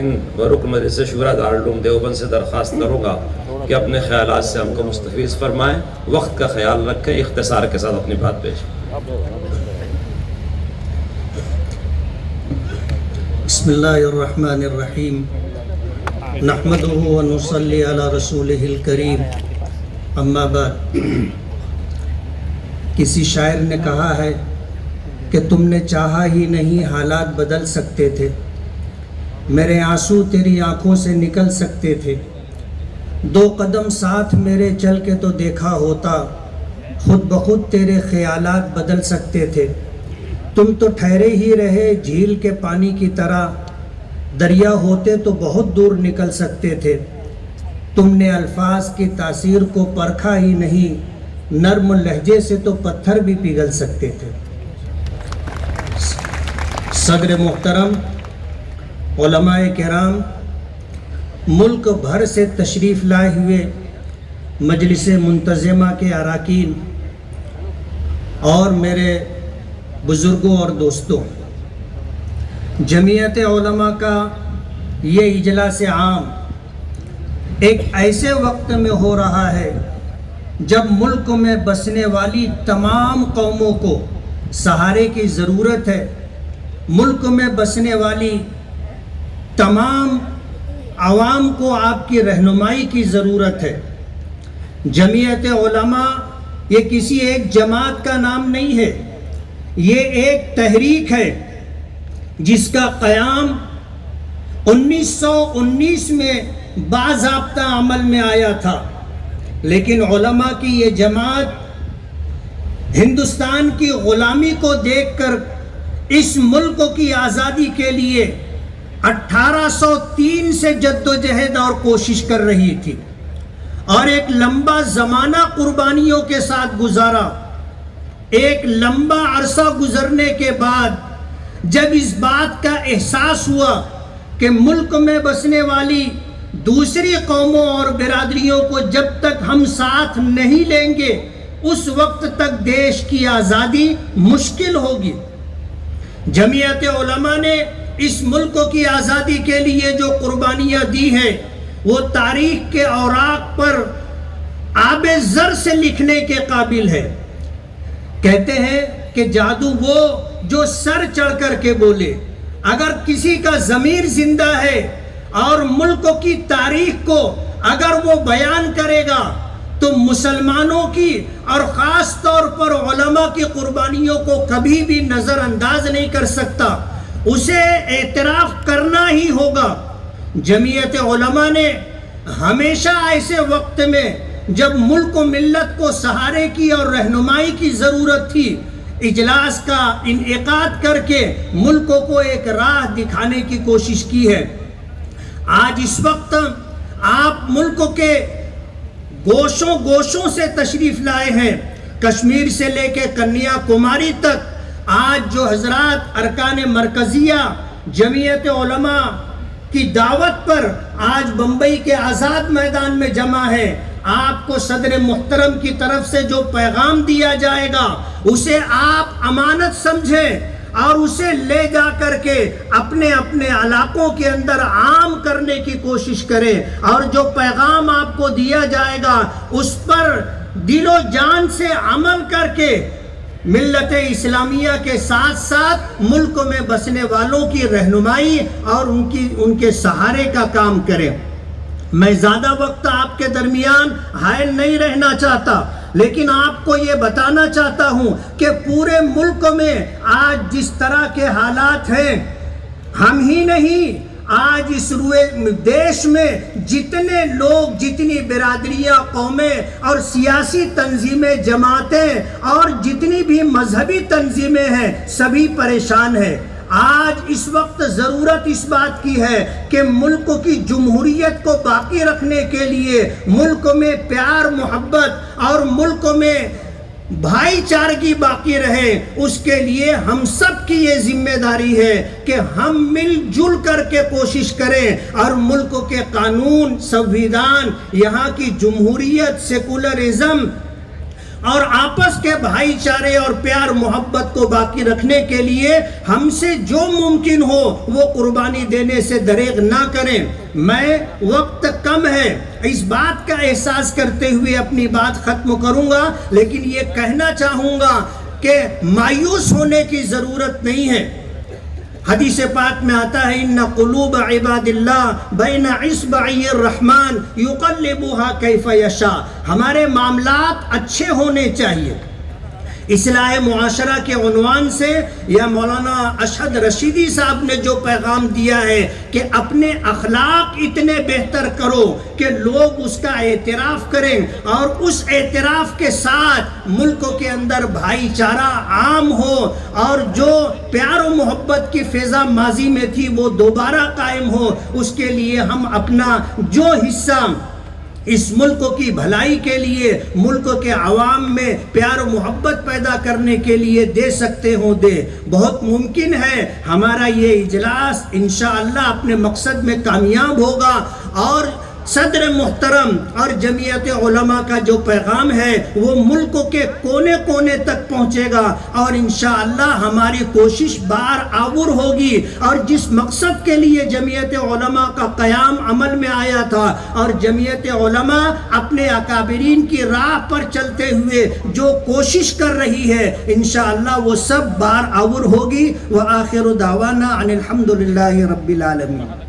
لیکن رکن مجلس شورا دارالعلوم دیوبند سے درخواست کروں گا کہ اپنے خیالات سے ہم کو مستفیض فرمائیں، وقت کا خیال رکھیں، اختصار کے ساتھ اپنی بات پیش۔ بسم اللہ الرحمن الرحیم، نحمدہ و نصلی علی رسولہ الکریم، اما بعد۔ کسی شاعر نے کہا ہے کہ تم نے چاہا ہی نہیں حالات بدل سکتے تھے، میرے آنسو تیری آنکھوں سے نکل سکتے تھے، دو قدم ساتھ میرے چل کے تو دیکھا ہوتا، خود بخود تیرے خیالات بدل سکتے تھے، تم تو ٹھہرے ہی رہے جھیل کے پانی کی طرح، دریا ہوتے تو بہت دور نکل سکتے تھے، تم نے الفاظ کی تاثیر کو پرکھا ہی نہیں، نرم لہجے سے تو پتھر بھی پگھل سکتے تھے۔ صدر محترم، علماء کرام، ملک بھر سے تشریف لائے ہوئے مجلس منتظمہ کے اراکین اور میرے بزرگوں اور دوستوں، جمعیت علماء کا یہ اجلاس عام ایک ایسے وقت میں ہو رہا ہے جب ملک میں بسنے والی تمام قوموں کو سہارے کی ضرورت ہے، ملک میں بسنے والی تمام عوام کو آپ کی رہنمائی کی ضرورت ہے۔ جمعیت علماء یہ کسی ایک جماعت کا نام نہیں ہے، یہ ایک تحریک ہے جس کا قیام 1919 میں باضابطہ عمل میں آیا تھا، لیکن علماء کی یہ جماعت ہندوستان کی غلامی کو دیکھ کر اس ملک کی آزادی کے لیے 1803 سے جدوجہد اور کوشش کر رہی تھی، اور ایک لمبا زمانہ قربانیوں کے ساتھ گزارا۔ ایک لمبا عرصہ گزرنے کے بعد جب اس بات کا احساس ہوا کہ ملک میں بسنے والی دوسری قوموں اور برادریوں کو جب تک ہم ساتھ نہیں لیں گے اس وقت تک دیش کی آزادی مشکل ہوگی، جمعیت علماء نے اس ملک کی آزادی کے لیے جو قربانیاں دی ہیں وہ تاریخ کے اوراق پر آب زر سے لکھنے کے قابل ہے۔ کہتے ہیں کہ جادو وہ جو سر چڑھ کر کے بولے، اگر کسی کا ضمیر زندہ ہے اور ملک کی تاریخ کو اگر وہ بیان کرے گا تو مسلمانوں کی اور خاص طور پر علماء کی قربانیوں کو کبھی بھی نظر انداز نہیں کر سکتا، اسے اعتراف کرنا ہی ہوگا۔ جمعیت علماء نے ہمیشہ ایسے وقت میں جب ملک و ملت کو سہارے کی اور رہنمائی کی ضرورت تھی، اجلاس کا انعقاد کر کے ملک کو ایک راہ دکھانے کی کوشش کی ہے۔ آج اس وقت آپ ملک کے گوشوں گوشوں سے تشریف لائے ہیں، کشمیر سے لے کے کنیا کماری تک۔ آج جو حضرات ارکان مرکزیہ جمعیت علماء کی دعوت پر آج بمبئی کے آزاد میدان میں جمع ہے، آپ کو صدر محترم کی طرف سے جو پیغام دیا جائے گا اسے آپ امانت سمجھیں اور اسے لے جا کر کے اپنے اپنے علاقوں کے اندر عام کرنے کی کوشش کریں، اور جو پیغام آپ کو دیا جائے گا اس پر دل و جان سے عمل کر کے ملت اسلامیہ کے ساتھ ساتھ ملک میں بسنے والوں کی رہنمائی اور ان کے سہارے کا کام کریں۔ میں زیادہ وقت آپ کے درمیان حائل نہیں رہنا چاہتا، لیکن آپ کو یہ بتانا چاہتا ہوں کہ پورے ملک میں آج جس طرح کے حالات ہیں، ہم ہی نہیں، آج اس دیش میں جتنے لوگ، جتنی برادریاں، قومیں اور سیاسی تنظیمیں، جماعتیں اور جتنی بھی مذہبی تنظیمیں ہیں، سبھی پریشان ہیں۔ آج اس وقت ضرورت اس بات کی ہے کہ ملک کی جمہوریت کو باقی رکھنے کے لیے، ملک میں پیار محبت اور ملک میں بھائی چارگی باقی رہے، اس کے لیے ہم سب کی یہ ذمہ داری ہے کہ ہم مل جل کر کے کوشش کریں اور ملک کے قانون، سنویدھان، یہاں کی جمہوریت، سیکولرزم اور آپس کے بھائی چارے اور پیار محبت کو باقی رکھنے کے لیے ہم سے جو ممکن ہو وہ قربانی دینے سے دریغ نہ کریں۔ میں وقت کم ہے، اس بات کا احساس کرتے ہوئے اپنی بات ختم کروں گا، لیکن یہ کہنا چاہوں گا کہ مایوس ہونے کی ضرورت نہیں ہے۔ حدیث پاک میں آتا ہے ان قلوب عباد اللہ بین اصبعی الرحمن یقلبها کیف یشاء، ہمارے معاملات اچھے ہونے چاہیے۔ اصلاح معاشرہ کے عنوان سے یا مولانا اشہد رشیدی صاحب نے جو پیغام دیا ہے کہ اپنے اخلاق اتنے بہتر کرو کہ لوگ اس کا اعتراف کریں، اور اس اعتراف کے ساتھ ملک کے اندر بھائی چارہ عام ہو، اور جو پیار و محبت کی فضا ماضی میں تھی وہ دوبارہ قائم ہو، اس کے لیے ہم اپنا جو حصہ اس ملک کی بھلائی کے لیے، ملک کے عوام میں پیار و محبت پیدا کرنے کے لیے دے سکتے ہوں دے۔ بہت ممکن ہے ہمارا یہ اجلاس انشاءاللہ اپنے مقصد میں کامیاب ہوگا، اور صدر محترم اور جمعیت علماء کا جو پیغام ہے وہ ملک کے کونے کونے تک پہنچے گا، اور انشاءاللہ ہماری کوشش بار آور ہوگی، اور جس مقصد کے لیے جمعیت علماء کا قیام عمل میں آیا تھا، اور جمعیت علماء اپنے اکابرین کی راہ پر چلتے ہوئے جو کوشش کر رہی ہے، انشاءاللہ وہ سب بار آور ہوگی۔ وآخر دعوانا ان الحمدللہ رب العالمین۔